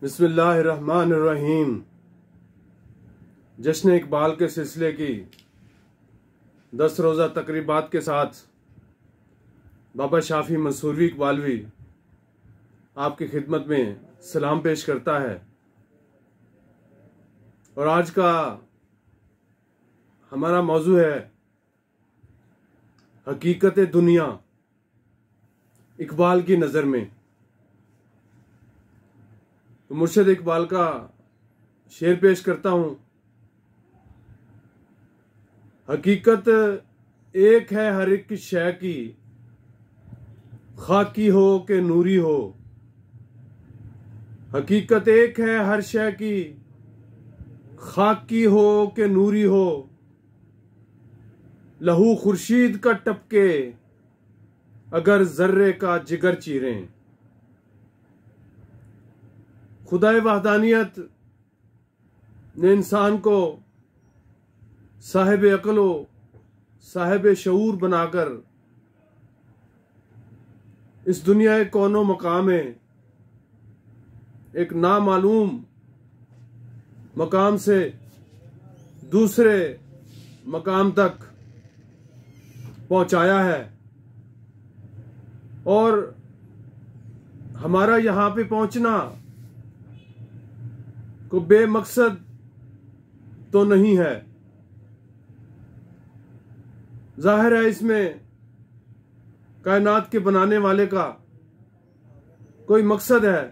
बिस्मिल्लाहिर्रहमानिर्रहीम। जश्न इकबाल के सिलसिले की 10 रोज़ा तकरीबात के साथ बाबा शाफी मंसूरी इकबालवी आपकी खिदमत में सलाम पेश करता है। और आज का हमारा मौजू है हकीकत दुनिया इकबाल की नज़र में। तो मुर्शिद इकबाल का शेर पेश करता हूं। हकीकत एक है हर एक शय की, खाकी हो के नूरी हो। हकीकत एक है हर शय की, खाकी हो के नूरी हो। लहू खुर्शीद का टपके, अगर जर्रे का जिगर चीरें। खुदाए वहदानियत ने इंसान को साहिब अक्ल साहिब शऊर बनाकर इस दुनिया के कौनो मकाम में एक नामालूम मकाम से दूसरे मकाम तक पहुंचाया है। और हमारा यहां पे पहुंचना को बेमकसद तो नहीं है। जाहिर है इसमें कायनात के बनाने वाले का कोई मकसद है।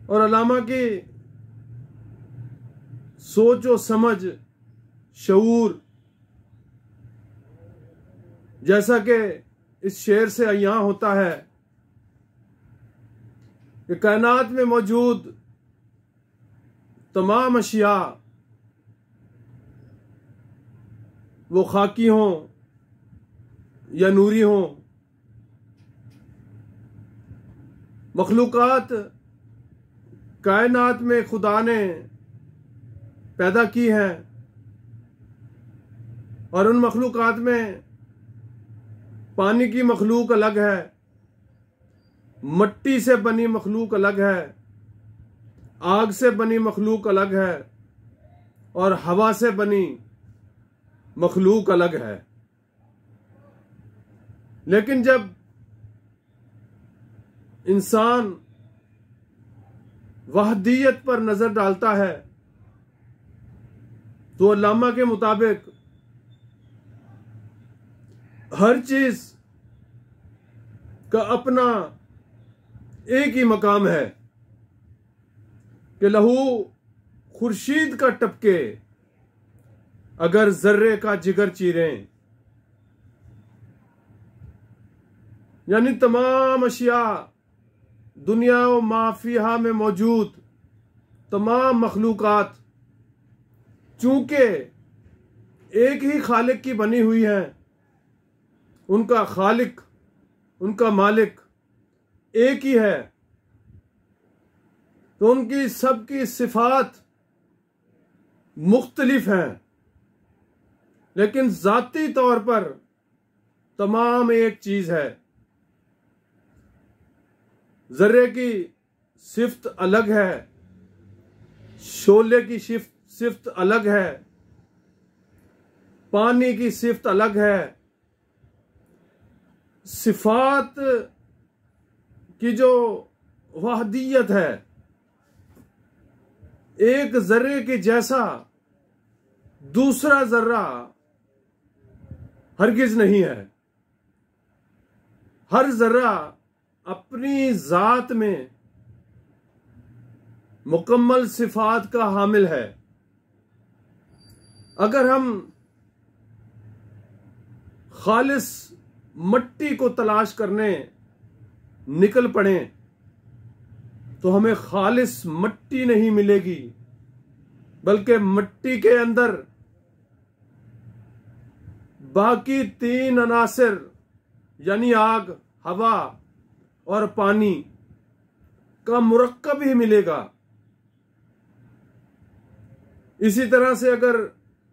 और अल्लामा की सोच और समझ, शऊर, जैसा कि इस शेर से अय्यां होता है कि कायनात में मौजूद तमाम अशिया वो खाकी हों या नूरी हों, मखलूकात कायनात में खुदा ने पैदा की हैं। और उन मखलूकात में पानी की मखलूक अलग है, मट्टी से बनी मखलूक अलग है, आग से बनी मखलूक अलग है, और हवा से बनी मखलूक अलग है। लेकिन जब इंसान वहदियत पर नजर डालता है तो अल्लामा के मुताबिक हर चीज का अपना एक ही मकाम है कि लहू खुर्शीद का टपके, अगर जर्रे का जिगर चीरें। यानी तमाम अशिया दुनिया व माफिया में मौजूद तमाम मखलूकात चूंकि एक ही खालिक की बनी हुई है, उनका खालिक, उनका मालिक एक ही है, तो उनकी सबकी सिफात मुख्तलिफ हैं, लेकिन जाती तौर पर तमाम एक चीज है। जर्रे की सिफ्त अलग है, शोले की सिफ्त अलग है, पानी की सिफ्त अलग है। सिफात की जो वहदियत है, एक जर्रे के जैसा दूसरा जर्रा हरगिज नहीं है। हर जर्रा अपनी जात में मुकम्मल सिफात का हामिल है। अगर हम खालिस मट्टी को तलाश करने निकल पड़े तो हमें खालिस मट्टी नहीं मिलेगी, बल्कि मट्टी के अंदर बाकी 3 अनासिर यानी आग, हवा और पानी का मुरक्कब ही मिलेगा। इसी तरह से अगर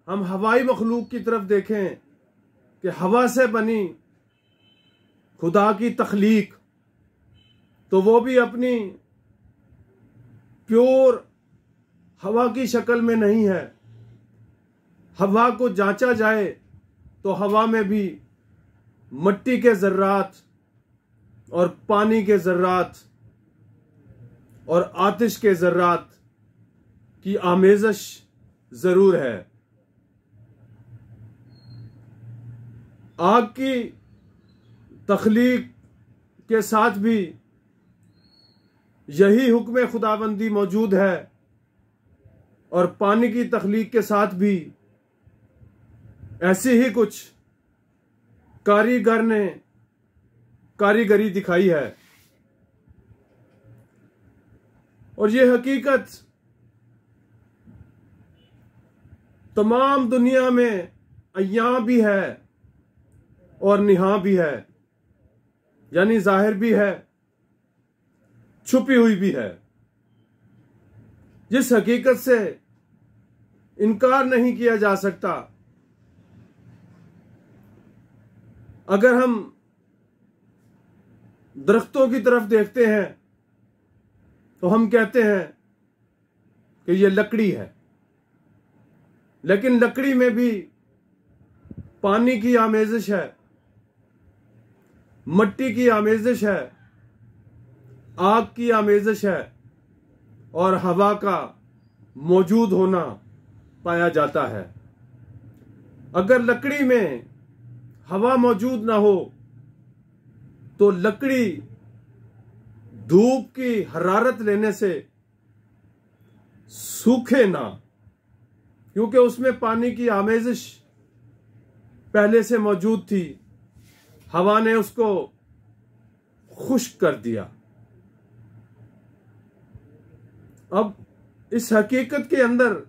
हम हवाई मखलूक की तरफ देखें कि हवा से बनी खुदा की तख्लीक, तो वो भी अपनी प्योर हवा की शक्ल में नहीं है। हवा को जांचा जाए तो हवा में भी मिट्टी के ज़र्रात और पानी के ज़र्रात और आतिश के ज़र्रात की आमेज़श ज़रूर है। आग की तख्लीक के साथ भी यही हुक्म खुदाबंदी मौजूद है और पानी की तख्लीक के साथ भी ऐसी ही कुछ कारीगर ने कारीगरी दिखाई है। और ये हकीकत तमाम दुनिया में अय्यां भी है और निहा भी है, यानी जाहिर भी है, छुपी हुई भी है। जिस हकीकत से इनकार नहीं किया जा सकता। अगर हम दरख्तों की तरफ देखते हैं तो हम कहते हैं कि यह लकड़ी है, लेकिन लकड़ी में भी पानी की आमेज़श है, मिट्टी की आमेज़श है, आग की आमेज़श है और हवा का मौजूद होना पाया जाता है। अगर लकड़ी में हवा मौजूद ना हो तो लकड़ी धूप की हरारत लेने से सूखे ना, क्योंकि उसमें पानी की आमेज़श पहले से मौजूद थी। हवा ने उसको खुश्क कर दिया। अब इस हकीकत के अंदर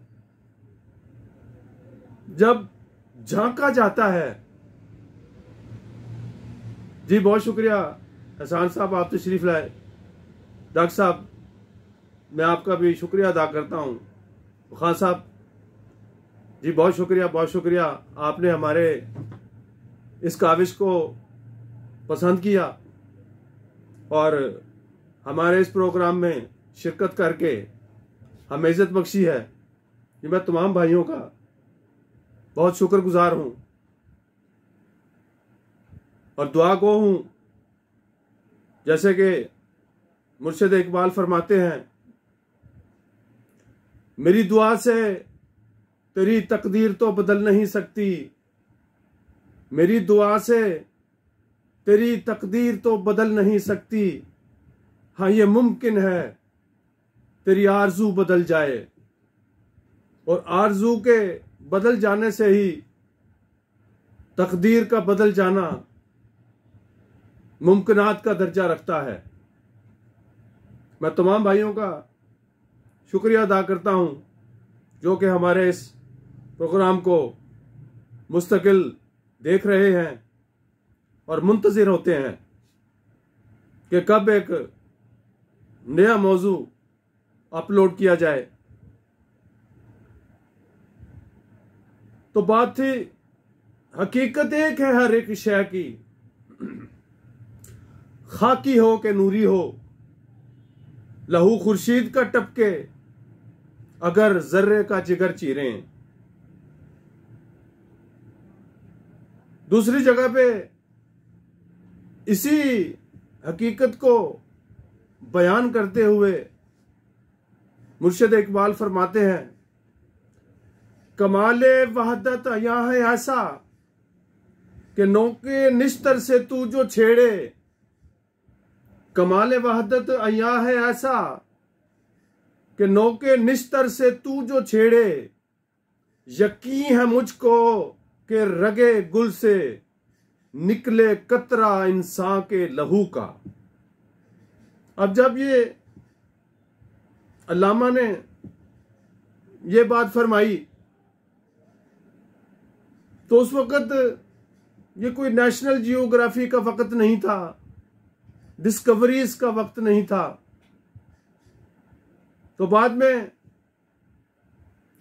जब झांका जाता है, जी बहुत शुक्रिया एहसान साहब, आप तशरीफ लाए। डॉक्टर साहब, मैं आपका भी शुक्रिया अदा करता हूँ। खान साहब जी बहुत शुक्रिया, आपने हमारे इस काविश को पसंद किया और हमारे इस प्रोग्राम में शिरकत करके हमें इज्जत बख्शी है। कि मैं तमाम भाइयों का बहुत शुक्रगुजार हूँ और दुआ गो हूँ। जैसे कि मुर्शिद इकबाल फरमाते हैं, मेरी दुआ से तेरी तकदीर तो बदल नहीं सकती, मेरी दुआ से तेरी तकदीर तो बदल नहीं सकती, हाँ ये मुमकिन है तेरी आरजू बदल जाए। और आरजू के बदल जाने से ही तकदीर का बदल जाना मुमकिनात का दर्जा रखता है। मैं तमाम भाइयों का शुक्रिया अदा करता हूं जो कि हमारे इस प्रोग्राम को मुस्तकिल देख रहे हैं और मुंतजिर होते हैं कि कब एक नया मौजू अपलोड किया जाए। तो बात थी, हकीकत एक है हर एक शय की, खाकी हो के नूरी हो, लहू खुर्शीद का टपके अगर जर्रे का जिगर चीरें। दूसरी जगह पे इसी हकीकत को बयान करते हुए मुर्शिद इकबाल फरमाते हैं, कमाले वहदत यहाँ है ऐसा कि नौके निस्तर से तू जो छेड़े, कमाले वहदत यहाँ है ऐसा कि नौके निस्तर से तू जो छेड़े, यकीन है मुझको कि रगे गुल से निकले कतरा इंसान के लहू का। अब जब ये अल्लामा ने ये बात फरमाई तो उस वक़्त ये कोई नेशनल जियोग्राफी का वक़्त नहीं था, डिस्कवरीज का वक्त नहीं था। तो बाद में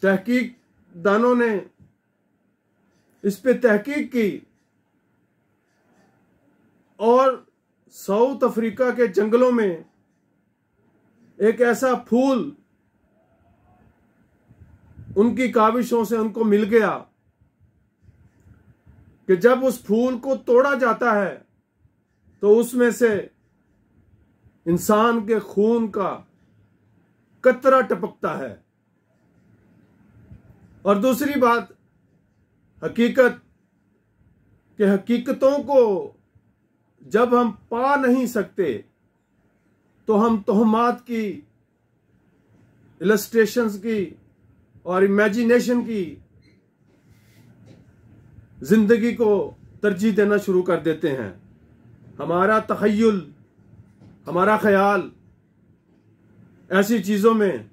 तहकीक दानों ने इस पे तहकीक की और साउथ अफ्रीका के जंगलों में एक ऐसा फूल उनकी काविशों से उनको मिल गया कि जब उस फूल को तोड़ा जाता है तो उसमें से इंसान के खून का कतरा टपकता है। और दूसरी बात, हकीकत कि हकीकतों को जब हम पा नहीं सकते तो हम तोहमात की, इलस्ट्रेशंस की और इमेजिनेशन की जिंदगी को तरजीह देना शुरू कर देते हैं। हमारा तखय्युल, हमारा ख्याल ऐसी चीजों में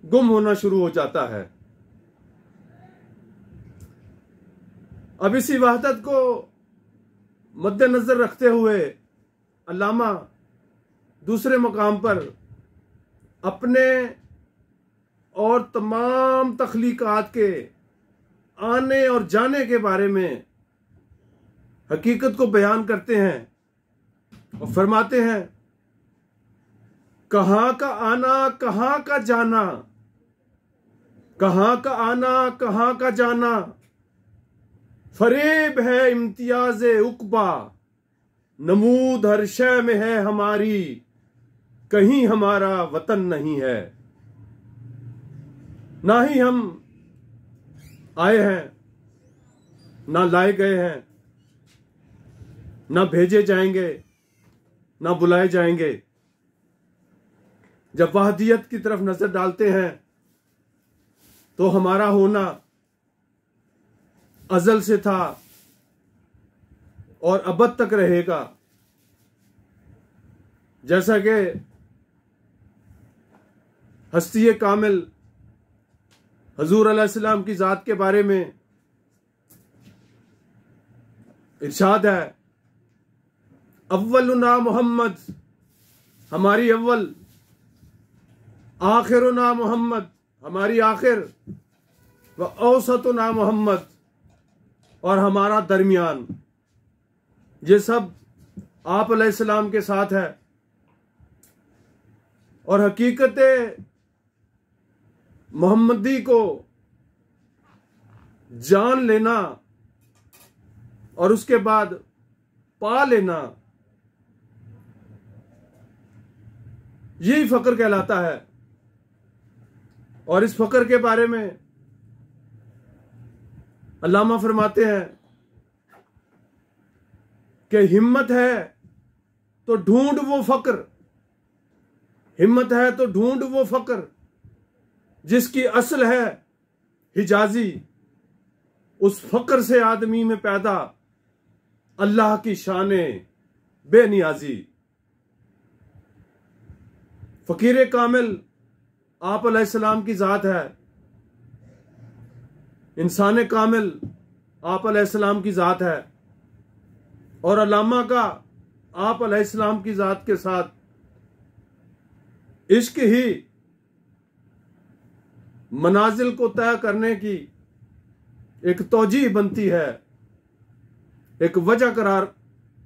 गुम होना शुरू हो जाता है। अब इसी वहदत को मद्देनजर रखते हुए अल्लामा दूसरे मकाम पर अपने और तमाम तख्लीकात के आने और जाने के बारे में हकीकत को बयान करते हैं और फरमाते हैं, कहां का आना कहां का जाना, कहां का आना कहां का जाना, फरेब है इम्तियाज उकबा, नमूद हर शय में है हमारी, कहीं हमारा वतन नहीं है। ना ही हम आए हैं, ना लाए गए हैं, ना भेजे जाएंगे, ना बुलाए जाएंगे। जब वहदियत की तरफ नजर डालते हैं तो हमारा होना अजल से था और अबद तक रहेगा। जैसा कि हस्ती कामिल हजूर अलैहिस्सलाम की जात के बारे में इरशाद है, अव्वलुना मोहम्मद, हमारी अव्वल, आखिरुना मोहम्मद, हमारी आखिर, व औसतुना मोहम्मद, और हमारा दरमियान। ये सब आप अलैहिस्सलाम के साथ है। और हकीकत मोहम्मदी को जान लेना और उसके बाद पा लेना, यही फक्र कहलाता है। और इस फक्र के बारे में अल्लामा फरमाते हैं कि हिम्मत है तो ढूंढ वो फक्र, हिम्मत है तो ढूंढ वो फक्र जिसकी असल है हिजाजी। उस फक्र से आदमी में पैदा अल्लाह की शाने बेनियाजी। फकीर कामिल आप अलैहिस्सलाम की जात है, इंसान कामिल आप अलैहिस्सलाम की जात है। और अल्लामा का आप अलैहिस्सलाम की जात के साथ इश्क ही मनाजिल को तय करने की एक तौजीह बनती है, एक वजह करार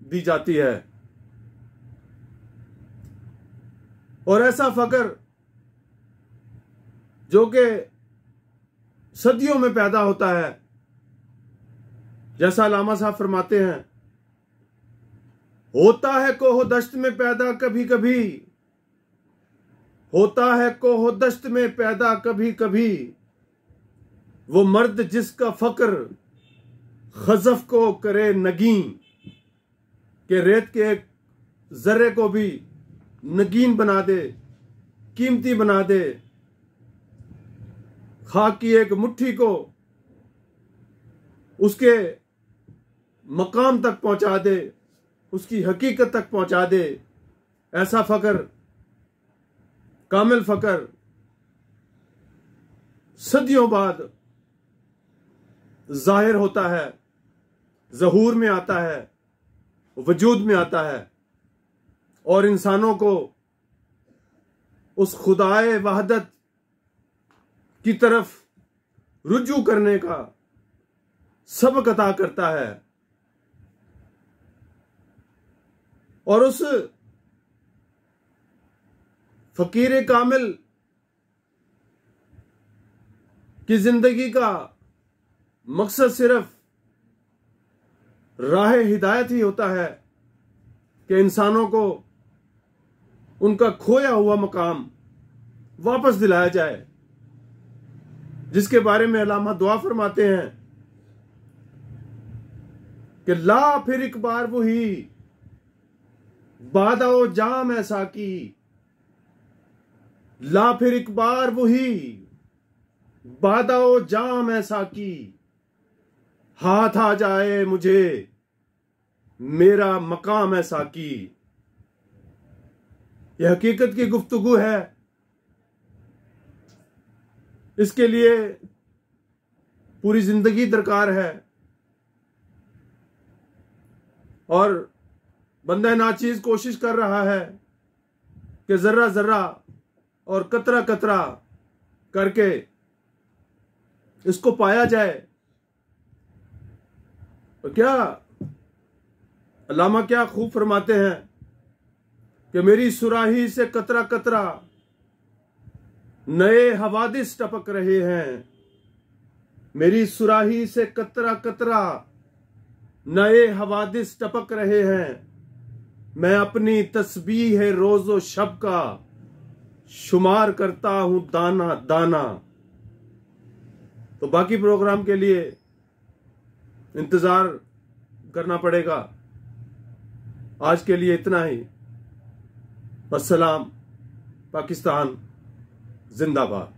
दी जाती है। और ऐसा फक्र जो कि सदियों में पैदा होता है, जैसा अल्लामा साहब फरमाते हैं, होता है कोह दश्त में पैदा कभी कभी, होता है कोह दश्त में पैदा कभी कभी, वो मर्द जिसका फक्र खजफ को करे नगीन, के रेत के एक जर्रे को भी नगीन बना दे, कीमती बना दे, खाक की एक मुट्ठी को उसके मकाम तक पहुंचा दे, उसकी हकीकत तक पहुंचा दे। ऐसा फक्र, कामिल फक्र सदियों बाद जाहिर होता है, ज़हूर में आता है, वजूद में आता है और इंसानों को उस खुदाए वहदत की तरफ रुजू करने का सबक अता करता है। और उस फकीर कामिल की जिंदगी का मकसद सिर्फ राह हिदायत ही होता है कि इंसानों को उनका खोया हुआ मकाम वापस दिलाया जाए, जिसके बारे में अल्लामा दुआ फरमाते हैं कि ला फिर एक बार वही बादाओ जाम ऐसा की, ला फिर एक बार वही बादाओ जाम ऐसा की, हाथ आ जाए मुझे मेरा मकाम ऐसा की। यह हकीकत की गुफ्तगू है। इसके लिए पूरी जिंदगी दरकार है और बंदा नाचीज कोशिश कर रहा है कि जर्रा जर्रा और कतरा कतरा करके इसको पाया जाए। तो क्या अल्लामा क्या खूब फरमाते हैं कि मेरी सुराही से कतरा कतरा नए हवादिस टपक रहे हैं, मेरी सुराही से कतरा कतरा नए हवादिस टपक रहे हैं, मैं अपनी तस्बीह है रोजो शब का शुमार करता हूं दाना दाना। तो बाकी प्रोग्राम के लिए इंतजार करना पड़ेगा। आज के लिए इतना ही। अस्सलाम। पाकिस्तान जिंदाबाद।